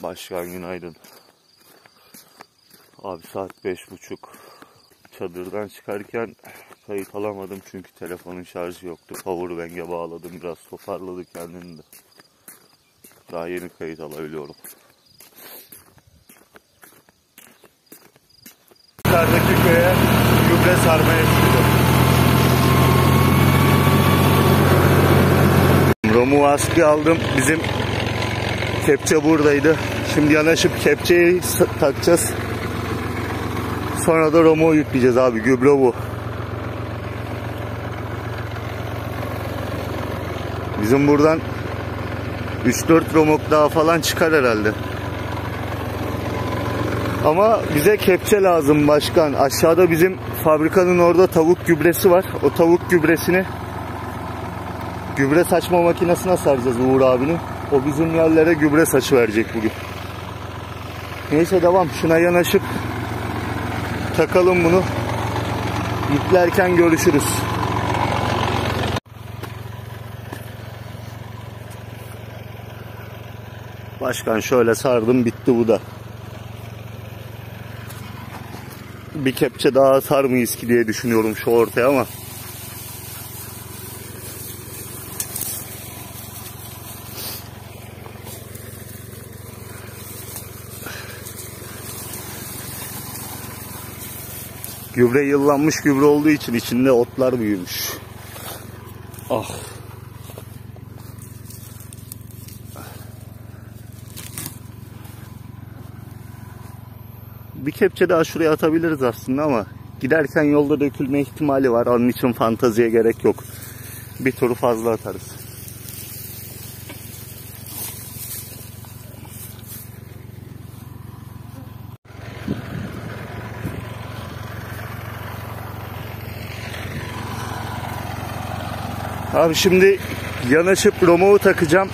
Başkan günaydın. Abi saat 5:30. Çadırdan çıkarken kayıt alamadım çünkü telefonun şarjı yoktu. Powerbank'e bağladım, biraz toparladı kendini de. Daha yeni kayıt alabiliyorum. Yukarıdaki köye gübre sarmaya çıkıyorum. Romu askı aldım. Bizim kepçe buradaydı. Şimdi yanaşıp kepçeyi takacağız. Sonra da Romu'yu yükleyeceğiz abi. Gübre bu. Bizim buradan 3-4 romok daha falan çıkar herhalde. Ama bize kepçe lazım başkan. Aşağıda bizim fabrikanın orada tavuk gübresi var. O tavuk gübresini gübre saçma makinesine saracağız Uğur abinin. O bizim yerlere gübre saçı verecek bugün. Neyse devam. Şuna yanaşıp takalım bunu. Yüklerken görüşürüz. Başkan şöyle sardım, bitti bu da. Bir kepçe daha sar mıyız ki diye düşünüyorum şu ortaya ama. Gübre yıllanmış gübre olduğu için içinde otlar büyümüş. Ah. Bir kepçe daha şuraya atabiliriz aslında ama giderken yolda dökülme ihtimali var. Onun için fanteziye gerek yok. Bir turu fazla atarız. Abi şimdi yanaşıp romoğu takacağım.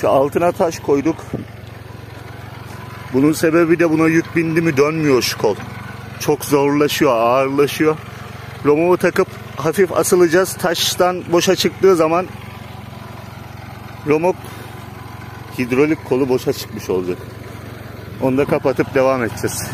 Şu altına taş koyduk. Bunun sebebi de buna yük bindi mi dönmüyor şu kol. Çok zorlaşıyor, ağırlaşıyor. Romoğu takıp hafif asılacağız. Taştan boşa çıktığı zaman romok hidrolik kolu boşa çıkmış olacak. Onu da kapatıp devam edeceğiz.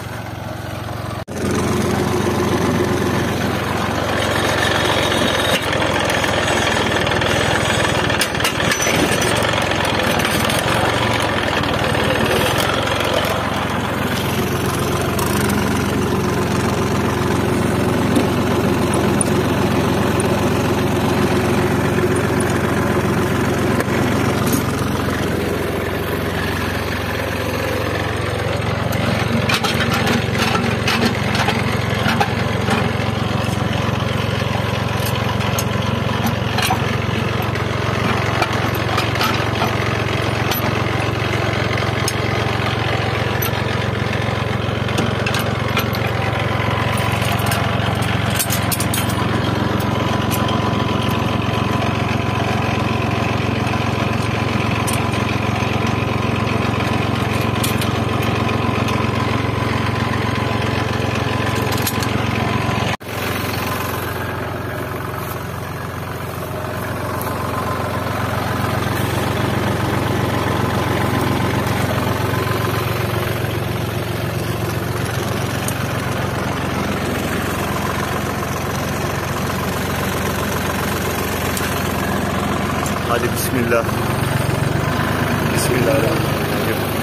Hadi bismillah. Bismillahirrahmanirrahim.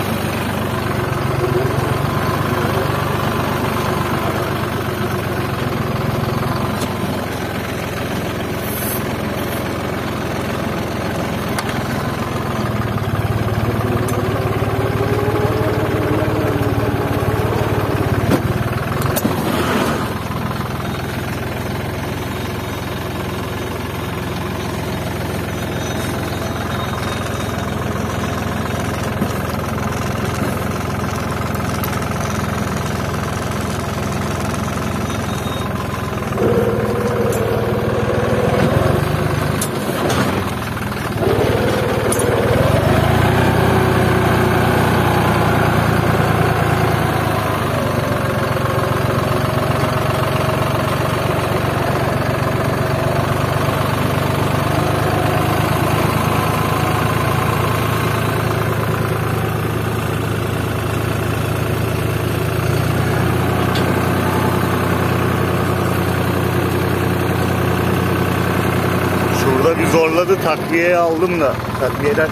vardı, takviyeye aldım da takviyeden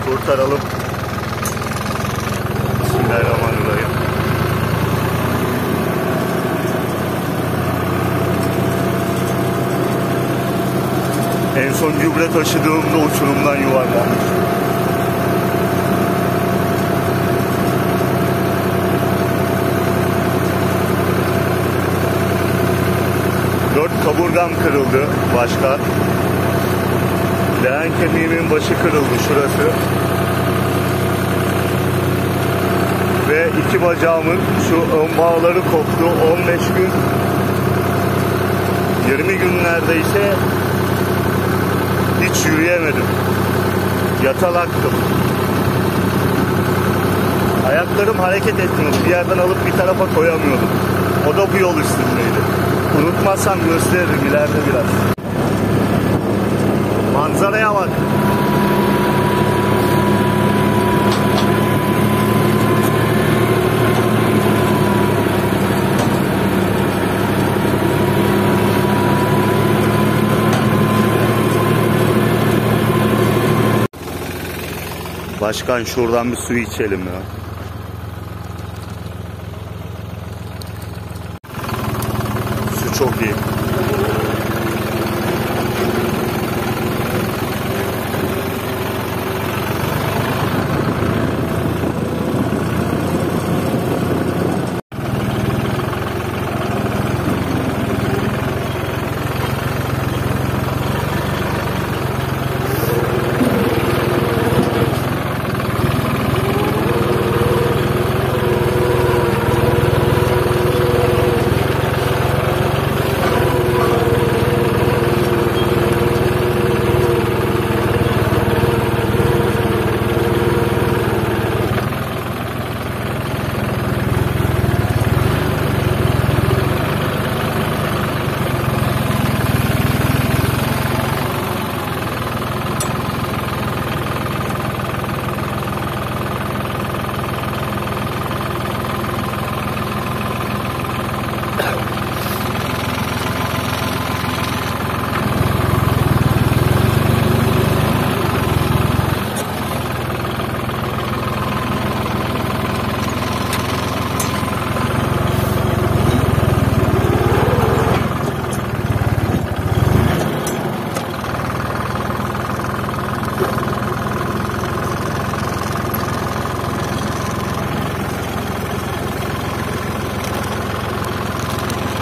kurtaralım. Bismillahirrahmanirrahim. En son gübre taşıdığımda uçurumdan yuvarlanmış. Dört kaburgam kırıldı başkan. Leğen kemiğimin başı kırıldı şurası. Ve iki bacağımın şu ön bağları koptu. 15 gün 20 gün neredeyse hiç yürüyemedim. Yatalaktım. Ayaklarım hareket etmiyordu. Bir yerden alıp bir tarafa koyamıyordum. O da bu yol üstündeydi. Unutmazsam gösteririm ileride biraz. Manzaraya bak. Başkan şuradan bir su içelim ya. Su çok iyi.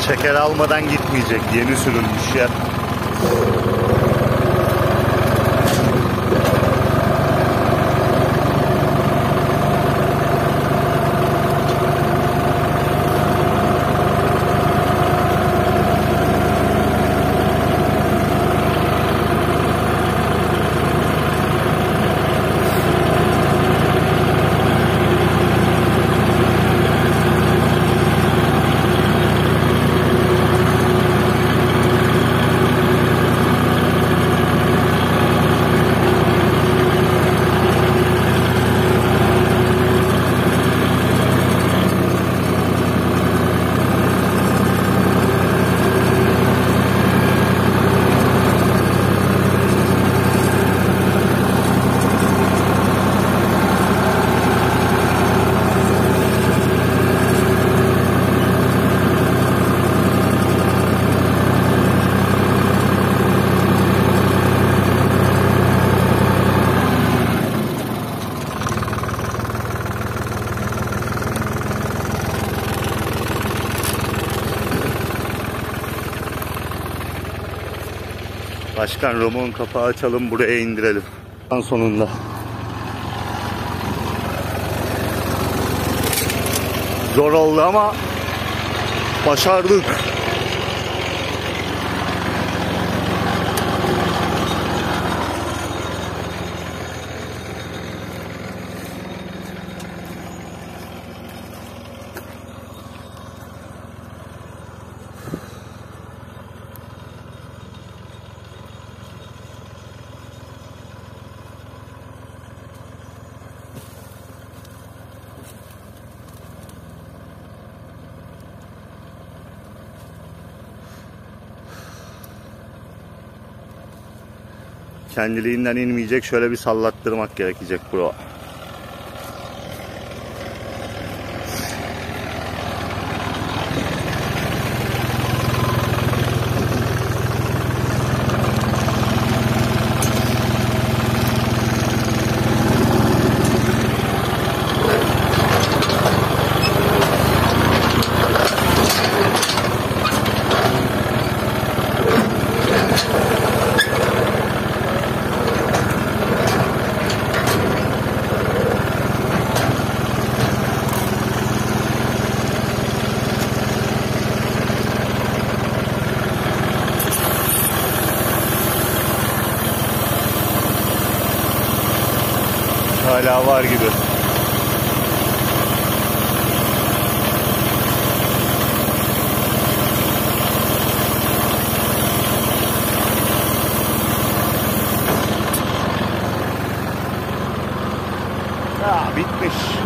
Şeker almadan gitmeyecek. Yeni sürülmüş yer. Başkan Romon kapağı açalım, buraya indirelim. Sonunda. Zor oldu ama başardık. Kendiliğinden inmeyecek. Şöyle bir sallattırmak gerekecek bro. Hala var gibi. Bitmiş.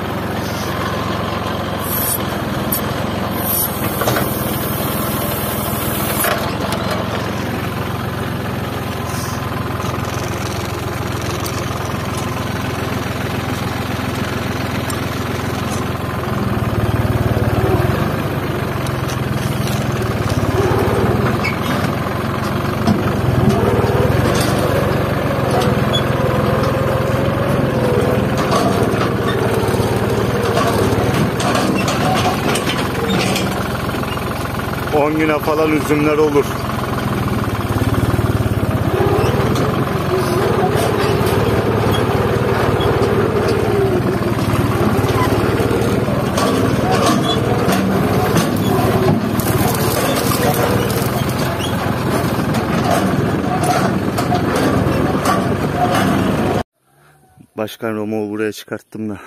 Güne falan üzümler olur. Başkan Romo'yu buraya çıkarttım da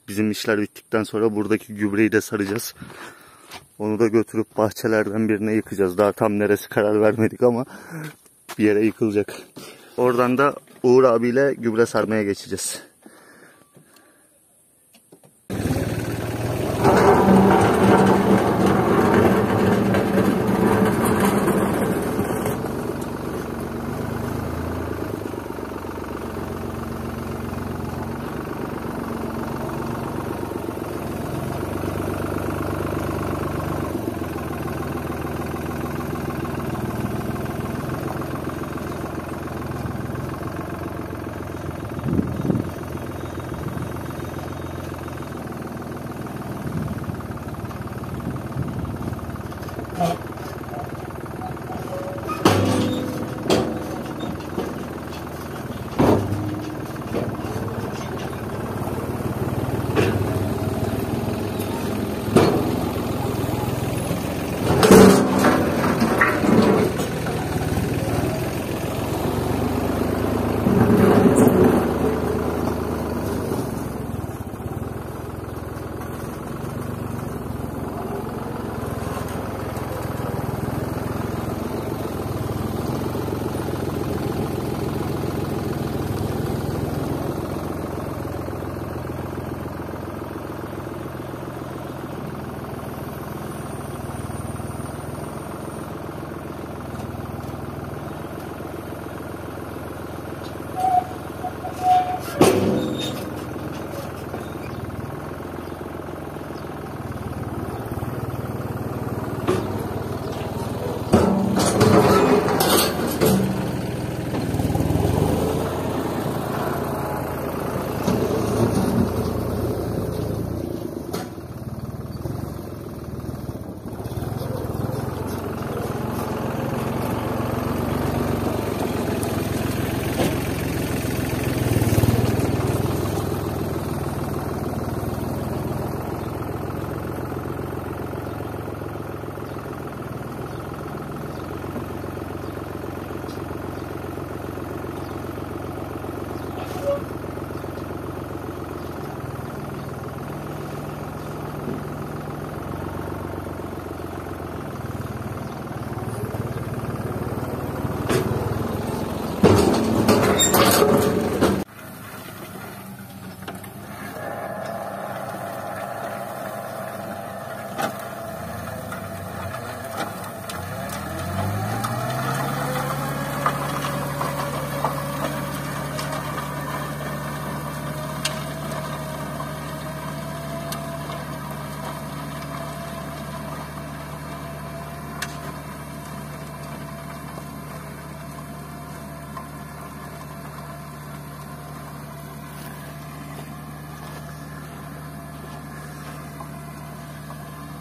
bizim işler bittikten sonra buradaki gübreyi de saracağız. Onu da götürüp bahçelerden birine yıkacağız. Daha tam neresi karar vermedik ama bir yere yıkılacak. Oradan da Uğur abiyle gübre sarmaya geçeceğiz.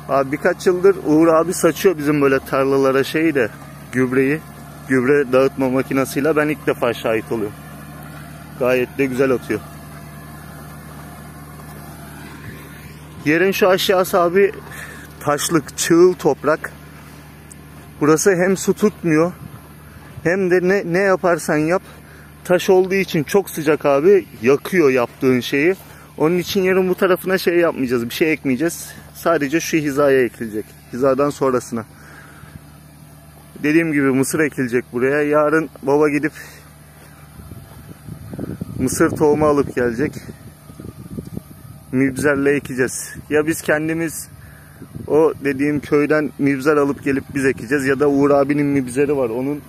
Abi birkaç yıldır Uğur abi saçıyor bizim böyle tarlalara şeyi de, gübreyi. Gübre dağıtma makinasıyla ben ilk defa şahit oluyorum. Gayet de güzel atıyor. Yerin şu aşağısı abi taşlık, çığıl toprak. Burası hem su tutmuyor hem de ne yaparsan yap taş olduğu için çok sıcak abi, yakıyor yaptığın şeyi. Onun için yarın bu tarafına şey yapmayacağız, bir şey ekmeyeceğiz. Sadece şu hizaya ekilecek. Hizadan sonrasına. Dediğim gibi mısır ekilecek buraya. Yarın baba gidip mısır tohumu alıp gelecek. Mibzerle ekeceğiz. Ya biz kendimiz o dediğim köyden mibzer alıp gelip biz ekeceğiz. Ya da Uğur abinin mibzeri var. Onun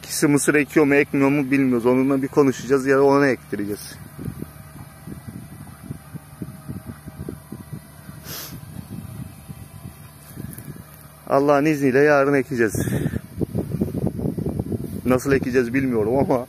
kişi mısır ekiyor mu ekmiyor mu bilmiyoruz. Onunla bir konuşacağız ya da ona ektireceğiz. Allah'ın izniyle yarın ekeceğiz. Nasıl ekeceğiz bilmiyorum ama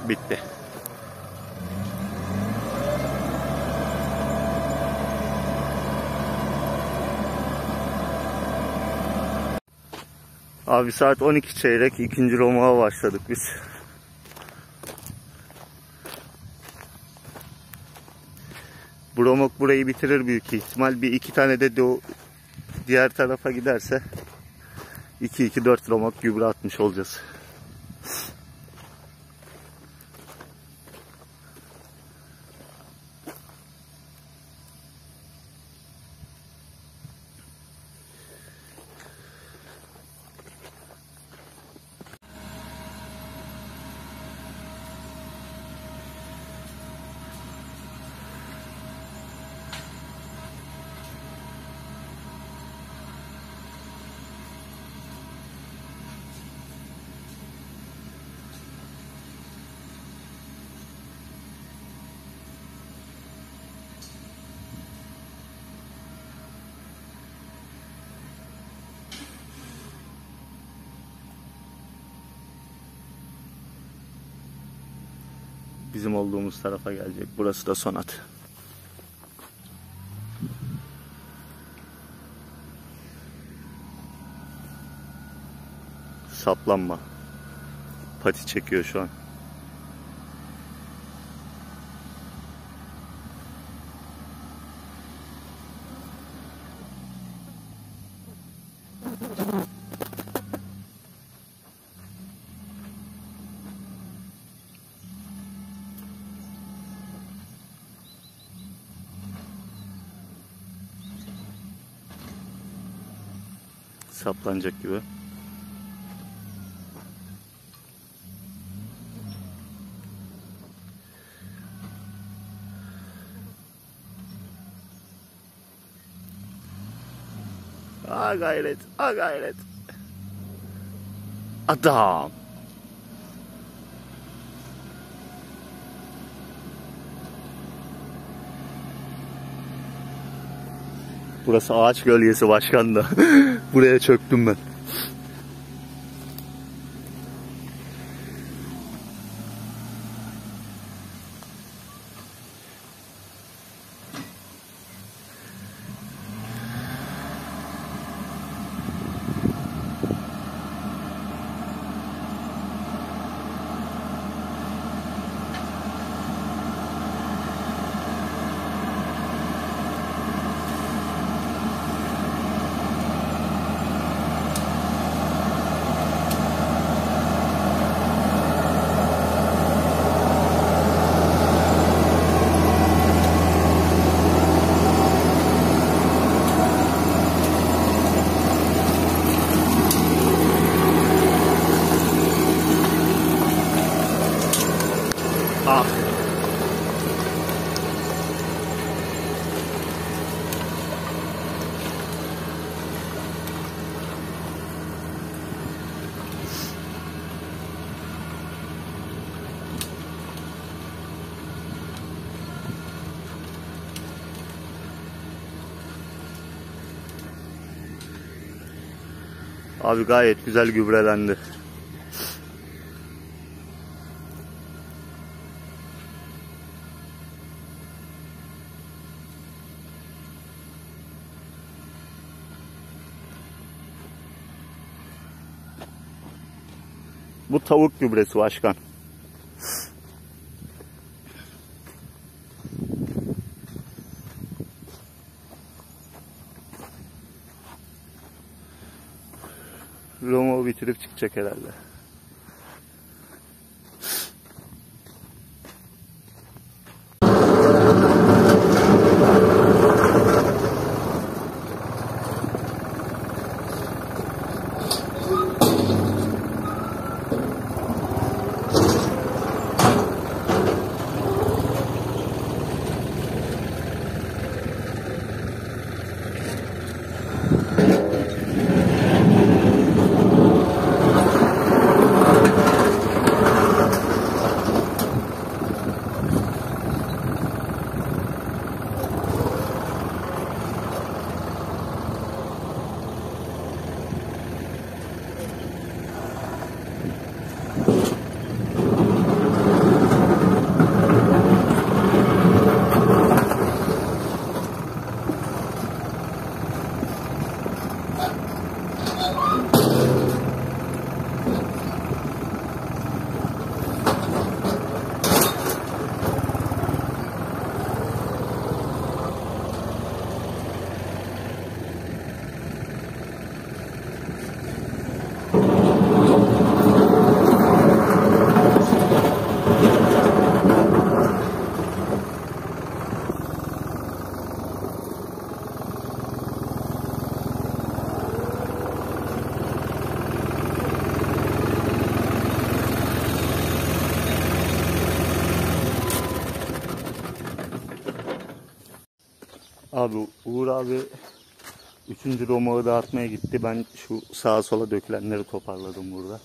bitti. Abi saat 12 çeyrek, ikinci romağa başladık biz. Bu romak burayı bitirir büyük ihtimal. Bir iki tane de diğer tarafa giderse 2-4 romak gübre atmış olacağız. Bizim olduğumuz tarafa gelecek. Burası da Sonat. Saplanma. Pati çekiyor şu an. Saplanacak gibi. Ha gayret, ha gayret. Adam. Burası ağaç gölgesi başkan da. Buraya çöktüm ben. Ah. Abi gayet güzel gübrelendi. Bu tavuk gübresi başkan. Romo bitirip çıkacak herhalde. Abi Uğur abi 3. romağı dağıtmaya gitti. Ben şu sağa sola dökülenleri toparladım burada.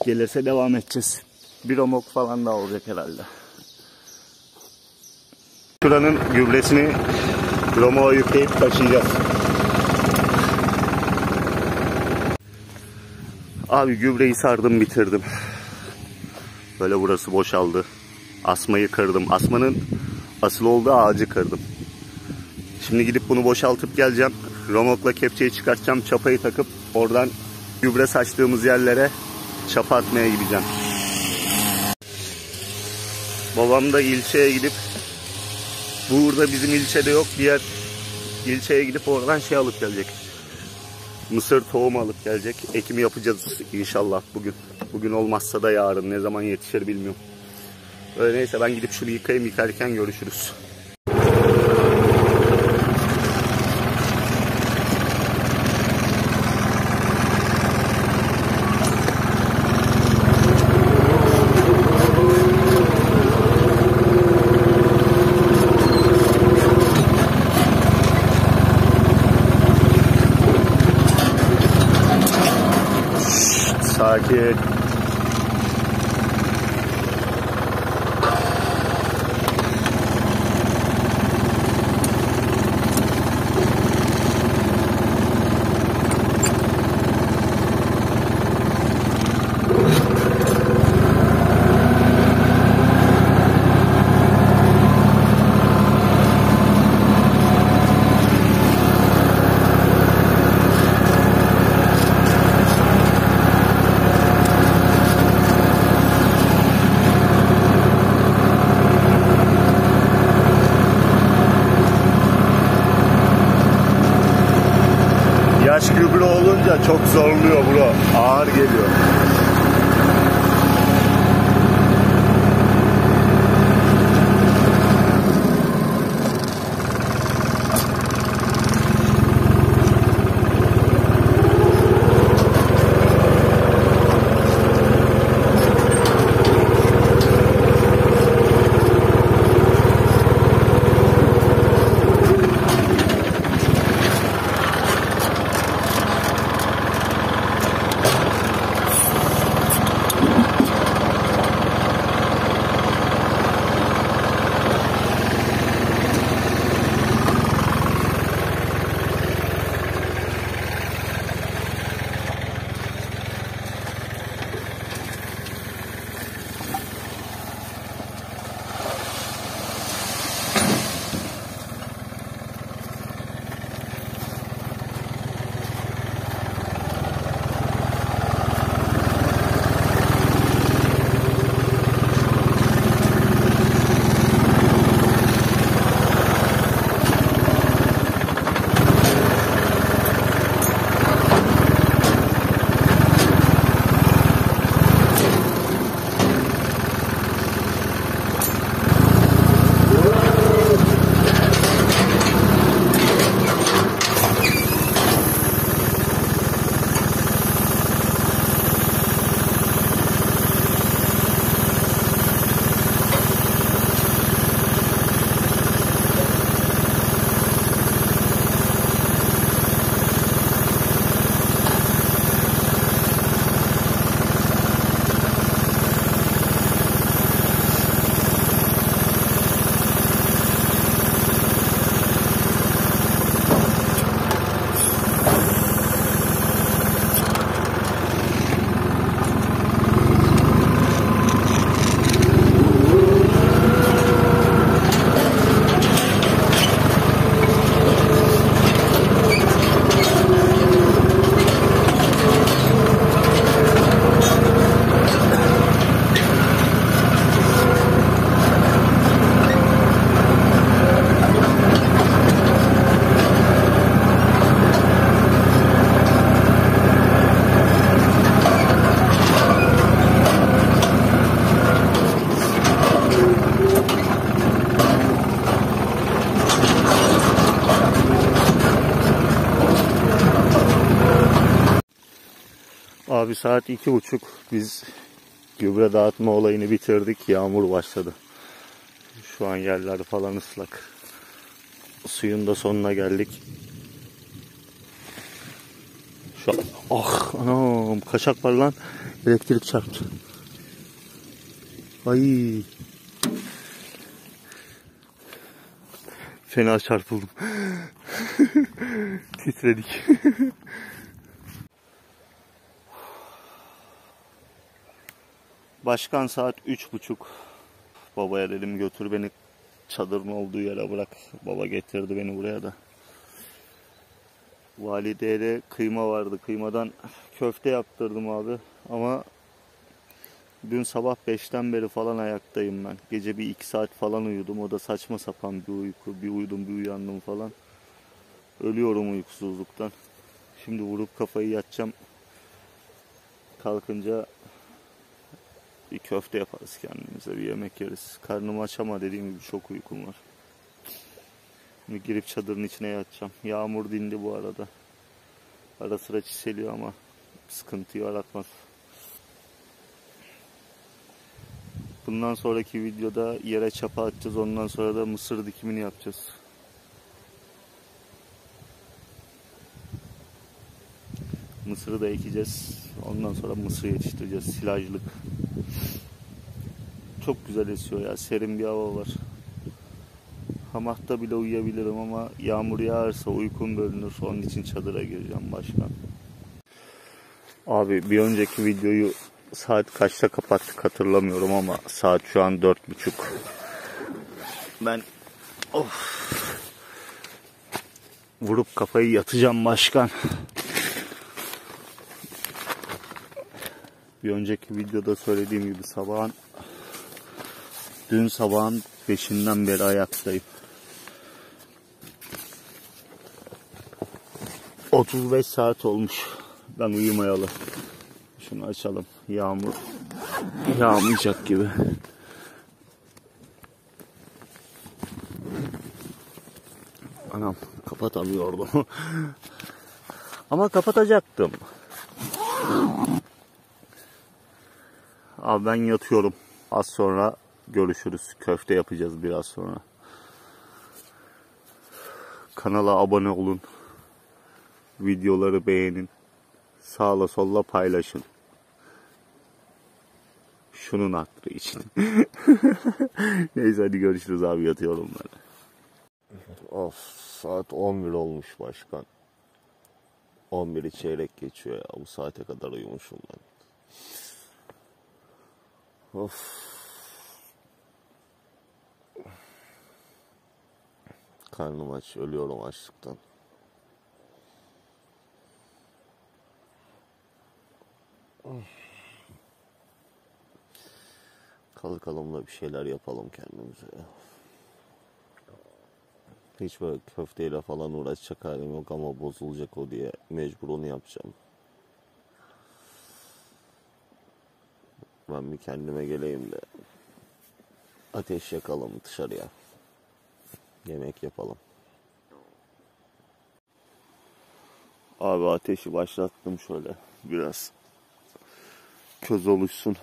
Gelirse devam edeceğiz. Bir romok falan daha olacak herhalde. Şuranın gübresini romağa yükleyip taşıyacağız. Abi gübreyi sardım bitirdim. Böyle burası boşaldı. Asmayı kırdım. Asmanın asıl olduğu ağacı kırdım. Şimdi gidip bunu boşaltıp geleceğim. Romokla kepçeyi çıkartacağım. Çapayı takıp oradan gübre saçtığımız yerlere çapa atmaya gideceğim. Babam da ilçeye gidip, burada bizim ilçede yok, diğer ilçeye gidip oradan şey alıp gelecek. Mısır tohumu alıp gelecek. Ekimi yapacağız inşallah bugün. Bugün olmazsa da yarın, ne zaman yetişir bilmiyorum. Öyle neyse, ben gidip şunu yıkayayım, yıkarken görüşürüz. Sakin. Çok zorluyor bro. Ağır geliyor. Abi saat 2:30, biz gübre dağıtma olayını bitirdik. Yağmur başladı. Şu an yerler falan ıslak. Suyun da sonuna geldik. Şu an... Ah anam, kaçak var lan. Elektrik çarptı. Ay. Fena çarpıldım. Titredik. Başkan saat 3:30. Babaya dedim götür beni çadırın olduğu yere bırak. Baba getirdi beni buraya da. Valide'de kıyma vardı. Kıymadan köfte yaptırdım abi. Ama dün sabah 5'ten beri falan ayaktayım ben. Gece bir 2 saat falan uyudum. O da saçma sapan bir uyku. Bir uyudum bir uyandım falan. Ölüyorum uykusuzluktan. Şimdi vurup kafayı yatacağım. Kalkınca bir köfte yaparız kendimize, bir yemek yeriz. Karnım aç ama dediğim gibi çok uykum var. Şimdi girip çadırın içine yatacağım. Yağmur dindi bu arada. Ara sıra çiseliyor ama sıkıntı yaratmaz. Bundan sonraki videoda yere çapa atacağız. Ondan sonra da mısır dikimini yapacağız. Mısırı da ekeceğiz. Ondan sonra mısır yetiştireceğiz. Silajlık. Çok güzel esiyor ya. Serin bir hava var. Hamakta bile uyuyabilirim ama yağmur yağarsa uykum bölünür. Onun için çadıra gireceğim başkan. Abi bir önceki videoyu saat kaçta kapattık hatırlamıyorum ama saat şu an 4:30. Ben vurup kafayı yatacağım başkan. Bir önceki videoda söylediğim gibi dün sabahın 5'inden beri ayaktayım. 35 saat olmuş. Ben uyumayalı. Şunu açalım. Yağmur yağmayacak gibi. Anam kapatamıyordum. Ama kapatacaktım. Abi ben yatıyorum. Az sonra görüşürüz. Köfte yapacağız biraz sonra. Kanala abone olun. Videoları beğenin. Sağla solla paylaşın. Şunun hatırı için. Neyse hadi görüşürüz abi, yatıyorum ben. Of, saat 11 olmuş başkan. 11'i çeyrek geçiyor ya. Bu saate kadar uyumuşum ben. Of. Karnım aç. Ölüyorum açlıktan. Kalkalım da bir şeyler yapalım kendimize ya. Hiç böyle köfteyle falan uğraşacak halim yok ama bozulacak o diye mecbur onu yapacağım. Ben bir kendime geleyim de ateş yakalım dışarıya. Yemek yapalım. Abi ateşi başlattım şöyle biraz. Köz oluşsun.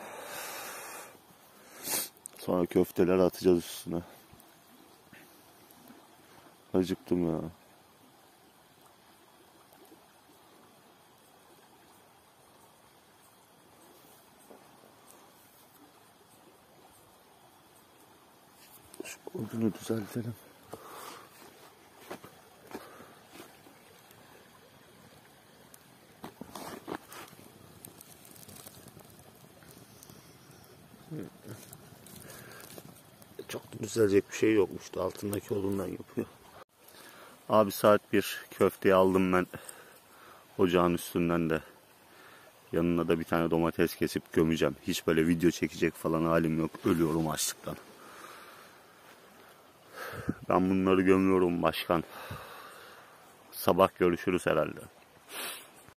Sonra köfteler atacağız üstüne. Acıktım ya. Şu odunu düzeltelim. Çok düzelecek bir şey yokmuştu. Altındaki odundan yapıyor. Abi saat 1. Köfteyi aldım ben. Ocağın üstünden de. Yanına da bir tane domates kesip gömeceğim. Hiç böyle video çekecek falan halim yok. Ölüyorum açlıktan. Ben bunları gömüyorum başkan. Sabah görüşürüz herhalde.